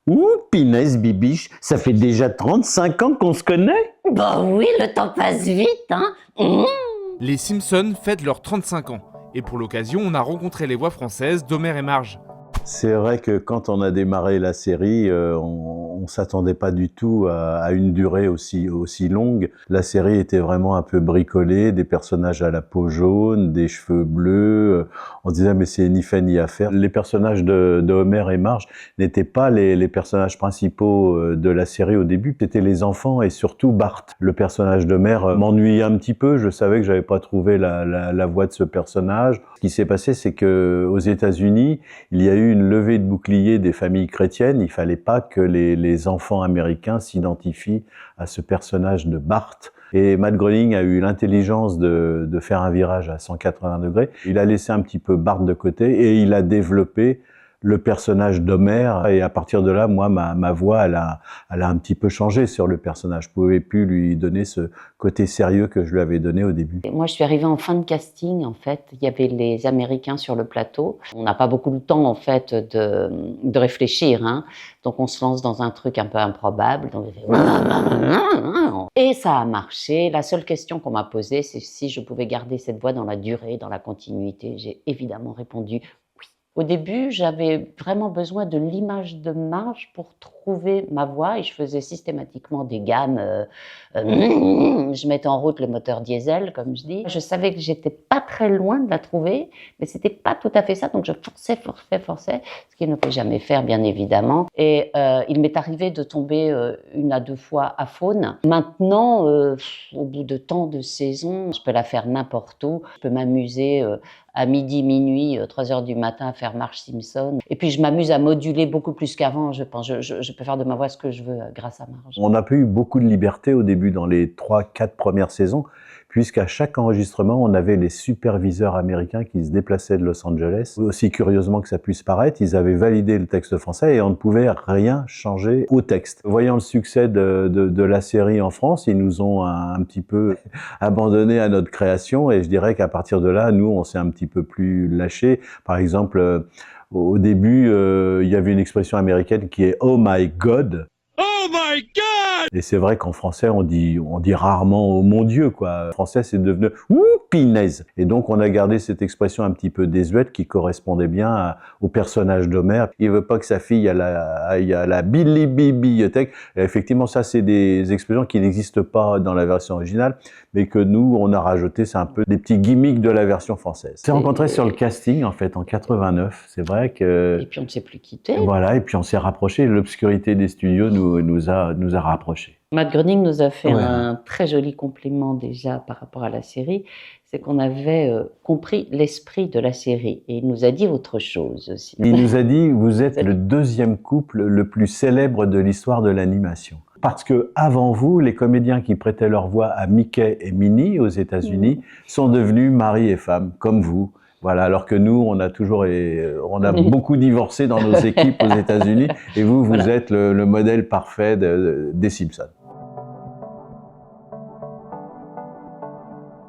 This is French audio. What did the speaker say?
Ouh, Pinès, Bibiche, ça fait déjà 35 ans qu'on se connaît. Bah oui, le temps passe vite, hein. Les Simpsons fêtent leurs 35 ans. Et pour l'occasion, on a rencontré les voix françaises d'Homer et Marge. C'est vrai que quand on a démarré la série, on s'attendait pas du tout à une durée aussi longue. La série était vraiment un peu bricolée, des personnages à la peau jaune, des cheveux bleus. On se disait mais c'est ni fait ni à faire. Les personnages de Homer et Marge n'étaient pas les personnages principaux de la série au début. C'était les enfants et surtout Bart. Le personnage d'Homer m'ennuyait un petit peu. Je savais que j'avais pas trouvé la voix de ce personnage. Ce qui s'est passé, c'est que aux États-Unis, il y a eu une levée de boucliers des familles chrétiennes. Il fallait pas que les enfants américains s'identifient à ce personnage de Bart. Et Matt Groening a eu l'intelligence de faire un virage à 180 degrés. Il a laissé un petit peu Bart de côté et il a développé le personnage d'Homer. Et à partir de là, moi, ma voix, elle a un petit peu changé sur le personnage. Je pouvais plus lui donner ce côté sérieux que je lui avais donné au début. Et moi, je suis arrivée en fin de casting, en fait. Il y avait les Américains sur le plateau. On n'a pas beaucoup de temps, en fait, de réfléchir, hein. Donc, on se lance dans un truc un peu improbable. Donc, et ça a marché. La seule question qu'on m'a posée, c'est si je pouvais garder cette voix dans la durée, dans la continuité. J'ai évidemment répondu oui. Au début, j'avais vraiment besoin de l'image de Marge pour trouver ma voix et je faisais systématiquement des gammes. Je mettais en route le moteur diesel, comme je dis. Je savais que j'étais pas très loin de la trouver, mais c'était pas tout à fait ça. Donc je forçais, ce qu'il ne peut jamais faire, bien évidemment. Et il m'est arrivé de tomber 1 à 2 fois à faune. Maintenant, au bout de tant de saisons, je peux la faire n'importe où. Je peux m'amuser à midi, minuit, 3 heures du matin à faire Marge Simpson. Et puis je m'amuse à moduler beaucoup plus qu'avant, je pense. Je peux faire de ma voix ce que je veux grâce à Marge. On n'a pas eu beaucoup de liberté au début dans les 3-4 premières saisons, puisqu'à chaque enregistrement, on avait les superviseurs américains qui se déplaçaient de Los Angeles. Aussi curieusement que ça puisse paraître, ils avaient validé le texte français et on ne pouvait rien changer au texte. Voyant le succès de la série en France, ils nous ont un petit peu abandonné à notre création et je dirais qu'à partir de là, nous, on s'est un petit peu plus lâchés. Par exemple, au début, il y avait une expression américaine qui est « Oh my God ». Oh my God! Et c'est vrai qu'en français, on dit rarement « Oh mon Dieu », quoi. En français, c'est devenu « Ouh, pinaise ». Et donc, on a gardé cette expression un petit peu désuète qui correspondait bien au personnage d'Homer. Il veut pas que sa fille aille à la bibliothèque. Et effectivement, ça, c'est des expressions qui n'existent pas dans la version originale, mais que nous, on a rajouté, c'est un peu des petits gimmicks de la version française. On s'est rencontrés sur le casting, en fait, en 89. C'est vrai que... Et puis, on ne s'est plus quittés. Voilà, et puis on s'est rapprochés. L'obscurité des studios nous a rapprochés. Matt Groening nous a fait Ouais. un très joli compliment déjà par rapport à la série, c'est qu'on avait compris l'esprit de la série et il nous a dit autre chose aussi. Il nous a dit, vous êtes le 2e couple le plus célèbre de l'histoire de l'animation. Parce que avant vous, les comédiens qui prêtaient leur voix à Mickey et Minnie aux États-Unis sont devenus mari et femme, comme vous. Voilà, alors que nous, on a beaucoup divorcé dans nos équipes aux États-Unis, et vous Voilà. êtes le modèle parfait des Simpsons.